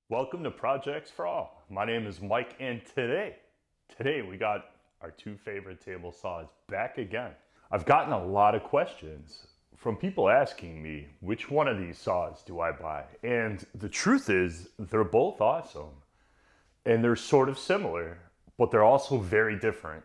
Welcome to Projects for All. My name is Mike, and today we got our two favorite table saws back again. I've gotten a lot of questions from people asking me which one of these saws do I buy, and the truth is they're both awesome and they're sort of similar, but they're also very different.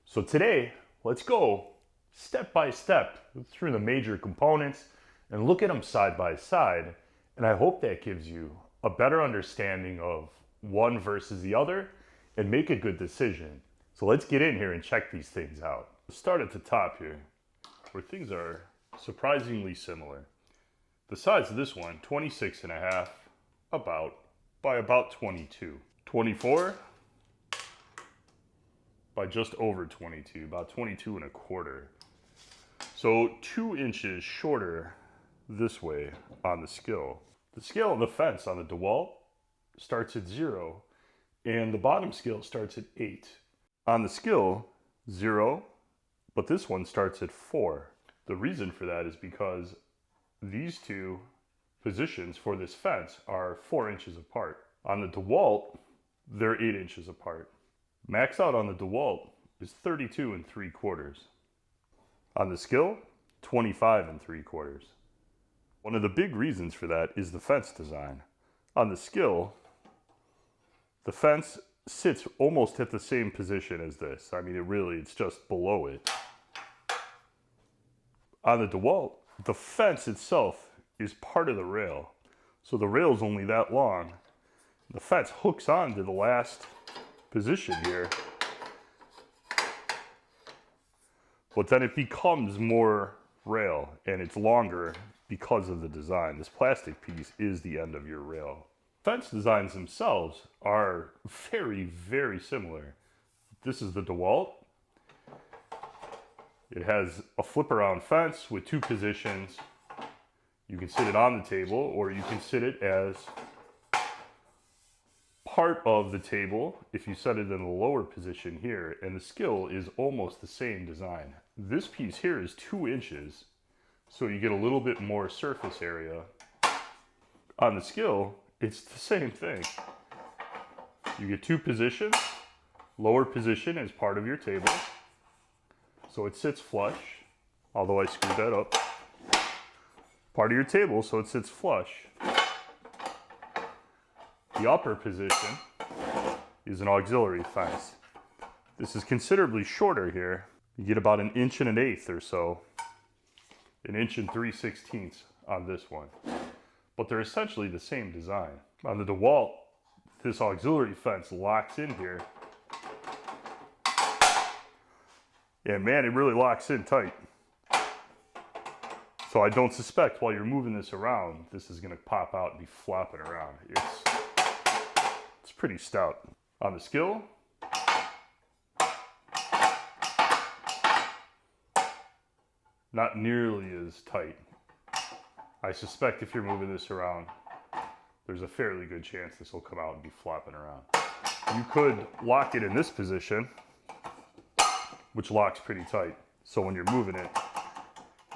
So today, let's go step by step through the major components and look at them side by side, and I hope that gives you a better understanding of one versus the other and make a good decision. So let's get in here and check these things out. Let's start at the top here, where things are surprisingly similar. The size of this one, 26.5, by about 22. 24 by just over 22, about 22.25. So 2 inches shorter this way on the Skil. The scale of the fence on the DeWALT starts at 0, and the bottom scale starts at 8. On the Skil, 0, but this one starts at 4. The reason for that is because these two positions for this fence are 4 inches apart. On the DeWALT, they're 8 inches apart. Max out on the DeWALT is 32.75. On the Skil, 25.75. One of the big reasons for that is the fence design. On the Skil, the fence sits almost at the same position as this. I mean, it's just below it. On the DeWALT, the fence itself is part of the rail. So the rail's only that long. The fence hooks on to the last position here. But then it becomes more rail and it's longer because of the design. This plastic piece is the end of your rail. Fence designs themselves are very, very similar. This is the DeWALT. It has a flip around fence with 2 positions. You can sit it on the table or you can sit it as part of the table if you set it in the lower position here, and the Skil is almost the same design. This piece here is 2 inches, so you get a little bit more surface area. On the Skil, it's the same thing. You get 2 positions. Lower position is part of your table, so it sits flush, although I screwed that up. Part of your table, so it sits flush. The upper position is an auxiliary fence. This is considerably shorter here. You get about 1 1/8 or so. 1 3/16 inches on this one. But they're essentially the same design. On the DeWALT, this auxiliary fence locks in here. And man, it really locks in tight. So I don't suspect while you're moving this around, this is gonna pop out and be flopping around. It's pretty stout. On the Skil, not nearly as tight. I suspect if you're moving this around, there's a fairly good chance this will come out and be flopping around. You could lock it in this position, which locks pretty tight. So when you're moving it,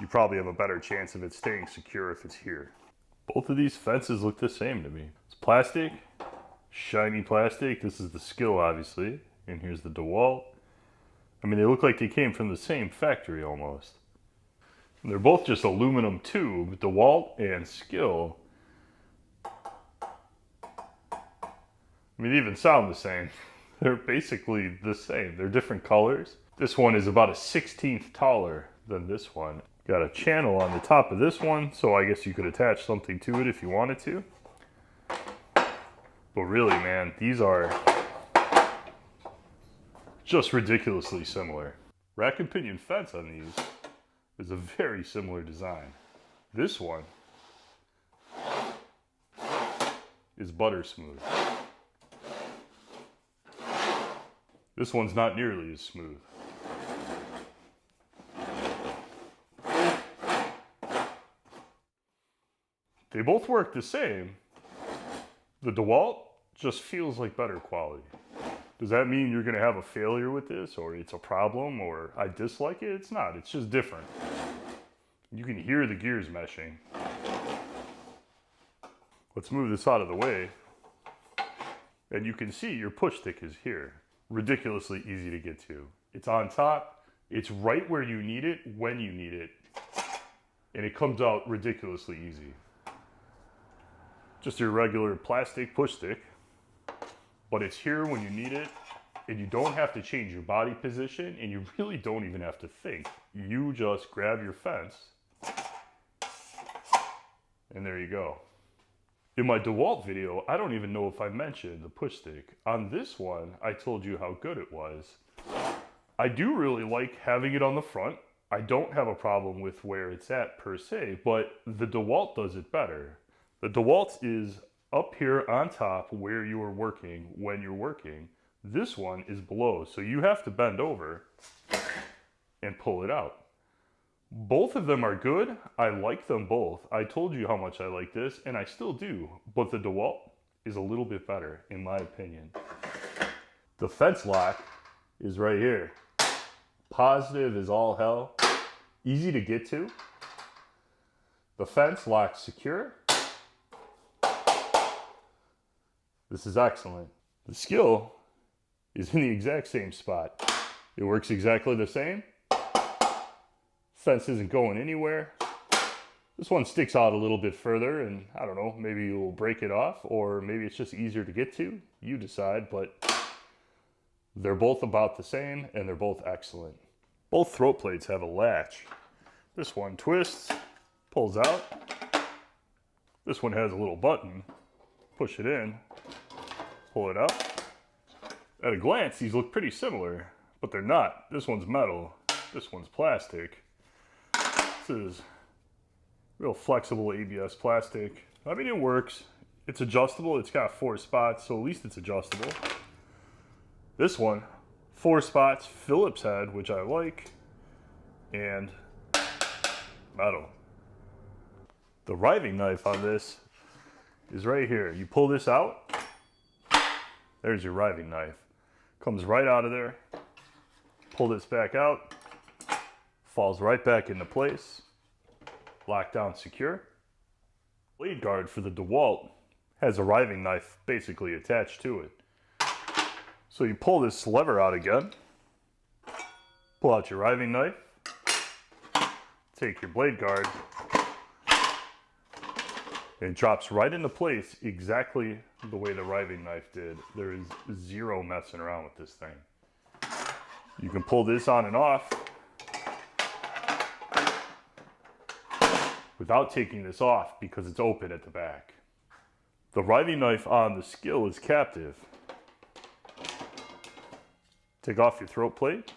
you probably have a better chance of it staying secure if it's here. Both of these fences look the same to me. It's plastic, shiny plastic. This is the Skil, obviously, and here's the DeWALT. I mean, they look like they came from the same factory almost. And they're both just aluminum tube, DeWALT and Skil. I mean, they even sound the same. They're basically the same. They're different colors. This one is about 1/16 taller than this one. Got a channel on the top of this one, so I guess you could attach something to it if you wanted to. But really, man, these are just ridiculously similar. Rack and pinion fence on these is a very similar design. This one is butter smooth. This one's not nearly as smooth. They both work the same. The DeWALT just feels like better quality. Does that mean you're gonna have a failure with this, or it's a problem, or I dislike it? It's not, it's just different. You can hear the gears meshing. Let's move this out of the way And you can see your push stick is here. Ridiculously easy to get to. It's on top. It's right where you need it, when you need it. And it comes out ridiculously easy. Just your regular plastic push stick. But it's here when you need it. And you don't have to change your body position. And you really don't even have to think. You just grab your fence. And there you go. In my DeWALT video, I don't even know if I mentioned the push stick. On this one, I told you how good it was. I do really like having it on the front. I don't have a problem with where it's at per se, but the DeWALT does it better. The DeWALT is up here on top where you are working when you're working. This one is below, so you have to bend over and pull it out. Both of them are good. I like them both. I told you how much I like this, and I still do. But the DeWALT is a little bit better, in my opinion. The fence lock is right here. Positive as all hell. Easy to get to. The fence locks secure. This is excellent. The Skil is in the exact same spot. It works exactly the same. Fence isn't going anywhere. This one sticks out a little bit further, and I don't know, maybe you'll break it off, or maybe it's just easier to get to. You decide, but they're both about the same, and they're both excellent. Both throat plates have a latch. This one twists, pulls out. This one has a little button. Push it in, pull it out. At a glance, these look pretty similar, but they're not. This one's metal, this one's plastic. This is real flexible ABS plastic. I mean, it works. It's adjustable. It's got 4 spots, so at least it's adjustable. This one, 4 spots, Phillips head, which I like, and metal. The riving knife on this is right here. You pull this out, there's your riving knife. Comes right out of there. Pull this back out. Falls right back into place. Locked down secure. Blade guard for the DeWALT has a riving knife basically attached to it. So you pull this lever out again. Pull out your riving knife. Take your blade guard. And it drops right into place exactly the way the riving knife did. There is zero messing around with this thing. You can pull this on and off without taking this off because it's open at the back. The riving knife on the Skil is captive. Take off your throat plate,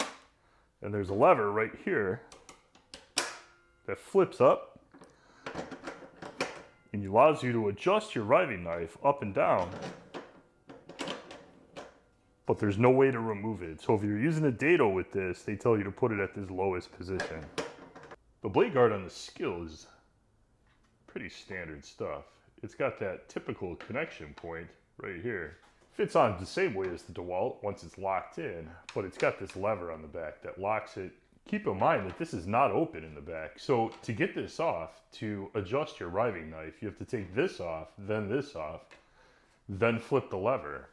and there's a lever right here that flips up and allows you to adjust your riving knife up and down, but there's no way to remove it. So if you're using a dado with this, they tell you to put it at this lowest position. The blade guard on the Skil is pretty standard stuff. It's got that typical connection point right here. Fits on the same way as the DeWALT once it's locked in, but it's got this lever on the back that locks it. Keep in mind that this is not open in the back. So to get this off, to adjust your riving knife, you have to take this off, then flip the lever.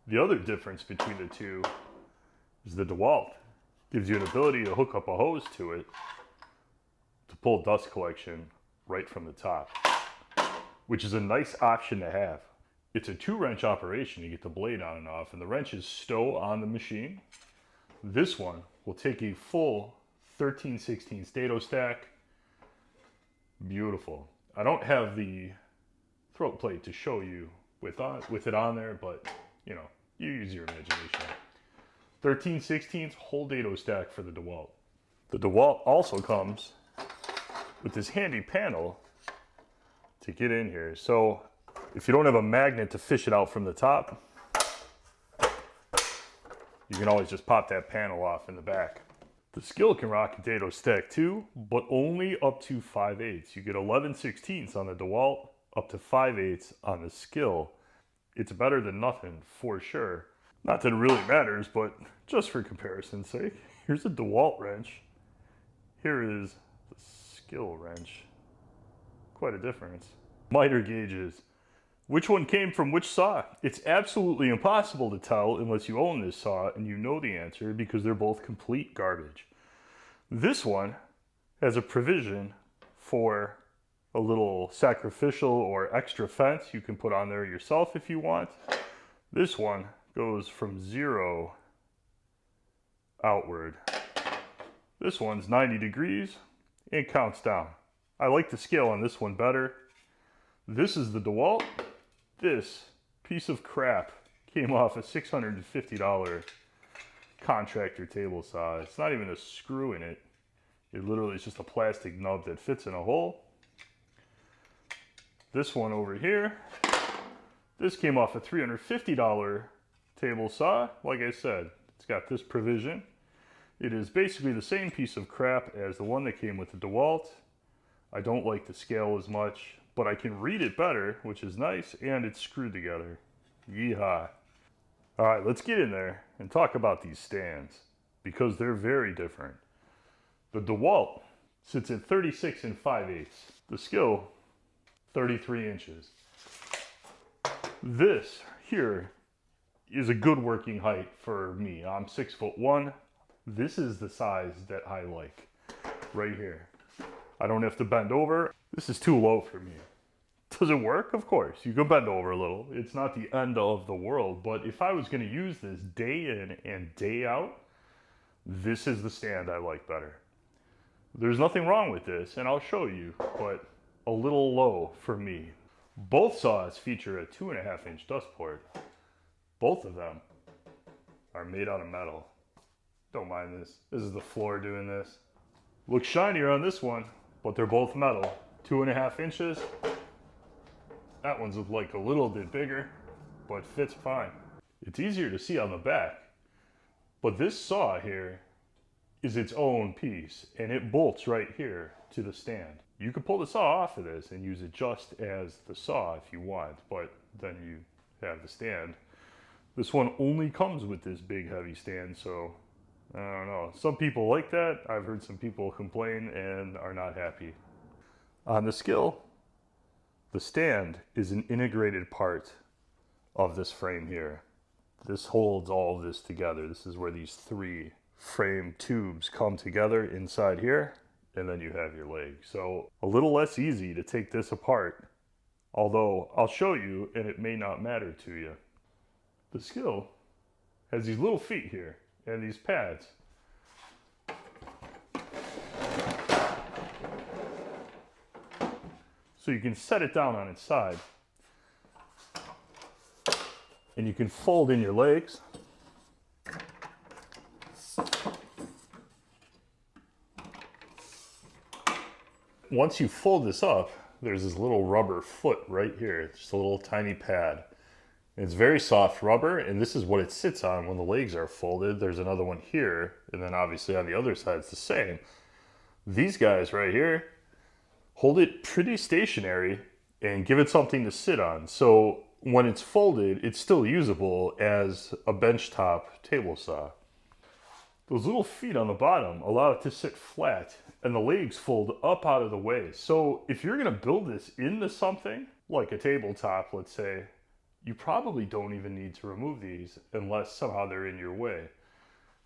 The other difference between the two is the DeWALT gives you an ability to hook up a hose to it to pull dust collection right from the top, which is a nice option to have. It's a 2-wrench operation to get the blade on and off, and the wrenches stow on the machine. This one will take a full 13/16 Dado stack. Beautiful. I don't have the throat plate to show you with it on there, but you know, you use your imagination. 13/16 whole dado stack for the DeWALT. The DeWALT also comes with this handy panel to get in here. So if you don't have a magnet to fish it out from the top, you can always just pop that panel off in the back. The Skil can rock a Dado Stack too, but only up to 5/8. You get 11/16 on the DeWALT, up to 5/8 on the Skil. It's better than nothing for sure. Not that it really matters, but just for comparison's sake, here's a DeWALT wrench. Here is the Skil wrench. Quite a difference. Miter gauges. Which one came from which saw? It's absolutely impossible to tell unless you own this saw and you know the answer, because they're both complete garbage. This one has a provision for a little sacrificial or extra fence you can put on there yourself if you want. This one goes from 0 outward. This one's 90 degrees and counts down. I like the scale on this one better. This is the DeWALT. This piece of crap came off a $650 contractor table saw. It's not even a screw in it. It literally is just a plastic nub that fits in a hole. This one over here, this came off a $350 table saw. Like I said, it's got this provision. It is basically the same piece of crap as the one that came with the DeWALT. I don't like the scale as much, but I can read it better, which is nice, and it's screwed together. Yeehaw. All right, let's get in there and talk about these stands, because they're very different. The DeWALT sits at 36 5/8. The Skil, 33 inches. This here is a good working height for me. I'm 6'1". This is the size that I like, right here. I don't have to bend over. This is too low for me. Does it work? Of course. You can bend over a little. It's not the end of the world. But if I was going to use this day in and day out, this is the stand I like better. There's nothing wrong with this, and I'll show you, but a little low for me. Both saws feature a 2.5-inch dust port. Both of them are made out of metal. Don't mind this. This is the floor doing this. Looks shinier on this one, but they're both metal. 2.5 inches. That one's like a little bit bigger, but fits fine. It's easier to see on the back, but this saw here is its own piece, and it bolts right here to the stand. You can pull the saw off of this and use it just as the saw if you want, but then you have the stand. This one only comes with this big heavy stand, so I don't know. Some people like that. I've heard some people complain and are not happy. On the Skil, the stand is an integrated part of this frame here. This holds all of this together. This is where these 3 frame tubes come together inside here, and then you have your leg. So a little less easy to take this apart, although I'll show you and it may not matter to you. The Skil has these little feet here and these pads. So you can set it down on its side, and you can fold in your legs. Once you fold this up, there's this little rubber foot right here. It's just a little tiny pad. It's very soft rubber, and this is what it sits on when the legs are folded. There's another one here, and then obviously on the other side it's the same. These guys right here hold it pretty stationary and give it something to sit on. So when it's folded, it's still usable as a benchtop table saw. Those little feet on the bottom allow it to sit flat, and the legs fold up out of the way. So if you're gonna build this into something, like a tabletop, let's say, you probably don't even need to remove these unless somehow they're in your way,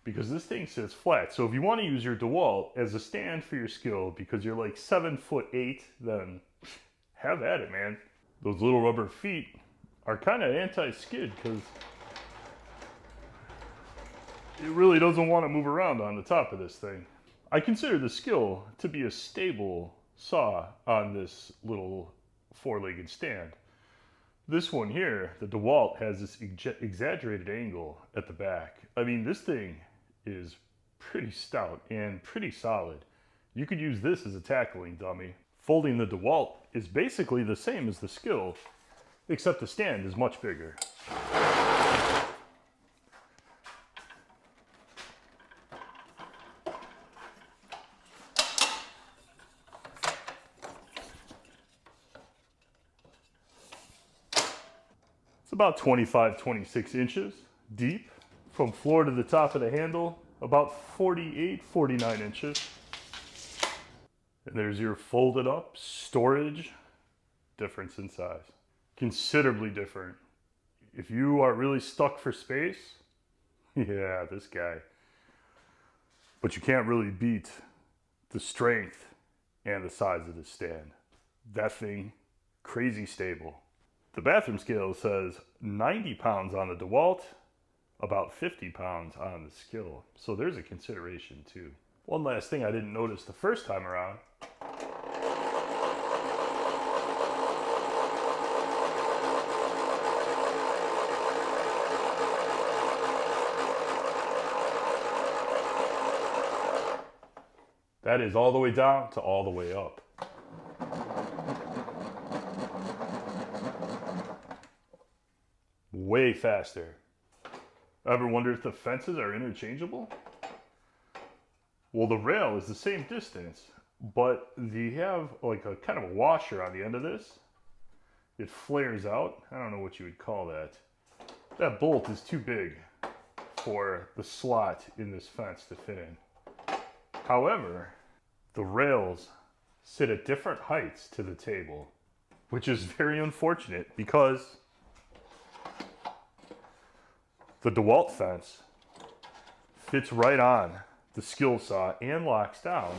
because this thing sits flat. So if you want to use your DeWALT as a stand for your Skil because you're like 7'8", then have at it, man. Those little rubber feet are kind of anti-skid because it really doesn't want to move around on the top of this thing. I consider the Skil to be a stable saw on this little 4-legged stand. This one here, the DeWALT, has this exaggerated angle at the back. I mean, this thing is pretty stout and pretty solid. You could use this as a tackling dummy. Folding the DeWALT is basically the same as the Skil, except the stand is much bigger. about 25, 26 inches deep from floor to the top of the handle, about 48, 49 inches. And there's your folded up storage. Difference in size. Considerably different. If you are really stuck for space, yeah, this guy. But you can't really beat the strength and the size of the stand. That thing, crazy stable. The bathroom scale says 90 pounds on the DeWALT, about 50 pounds on the Skil. So there's a consideration too. One last thing I didn't notice the first time around. That is all the way down to all the way up. Way faster. Ever wonder if the fences are interchangeable? Well, the rail is the same distance, but they have like a kind of a washer on the end of this. It flares out. I don't know what you would call that. That bolt is too big for the slot in this fence to fit in. However, the rails sit at different heights to the table, which is very unfortunate because the DeWALT fence fits right on the Skil saw and locks down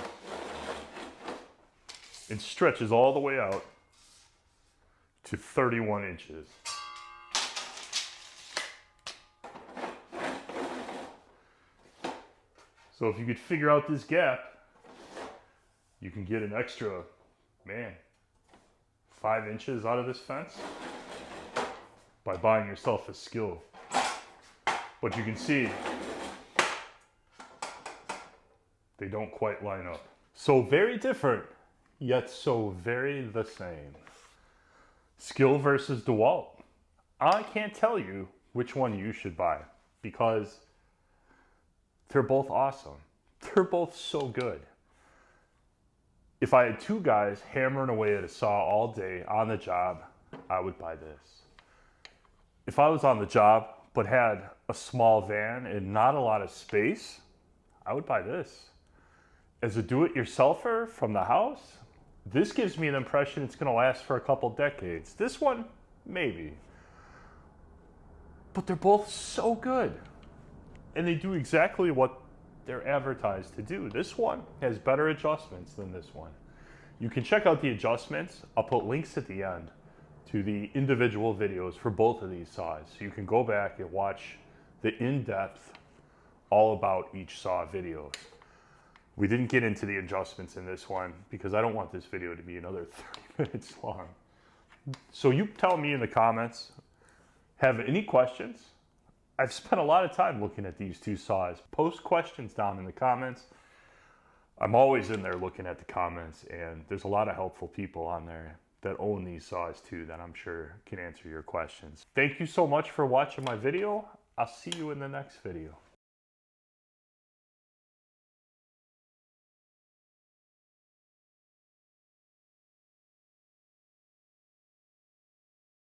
and stretches all the way out to 31 inches. So if you could figure out this gap, you can get an extra, 5 inches out of this fence by buying yourself a Skil. But you can see they don't quite line up. So very different, yet so very the same. Skil versus DeWALT. I can't tell you which one you should buy because they're both awesome. They're both so good. If I had two guys hammering away at a saw all day on the job, I would buy this. If I was on the job but had a small van and not a lot of space, I would buy this. As a do-it-yourselfer from the house, this gives me an impression it's gonna last for a couple decades. This one, maybe. But they're both so good. And they do exactly what they're advertised to do. This one has better adjustments than this one. You can check out the adjustments. I'll put links at the end to the individual videos for both of these saws. So you can go back and watch the in-depth, all about each saw videos. We didn't get into the adjustments in this one because I don't want this video to be another 30 minutes long. So you tell me in the comments, have any questions? I've spent a lot of time looking at these two saws. Post questions down in the comments. I'm always in there looking at the comments, and there's a lot of helpful people on there that own these saws too that I'm sure can answer your questions. Thank you so much for watching my video. I'll see you in the next video.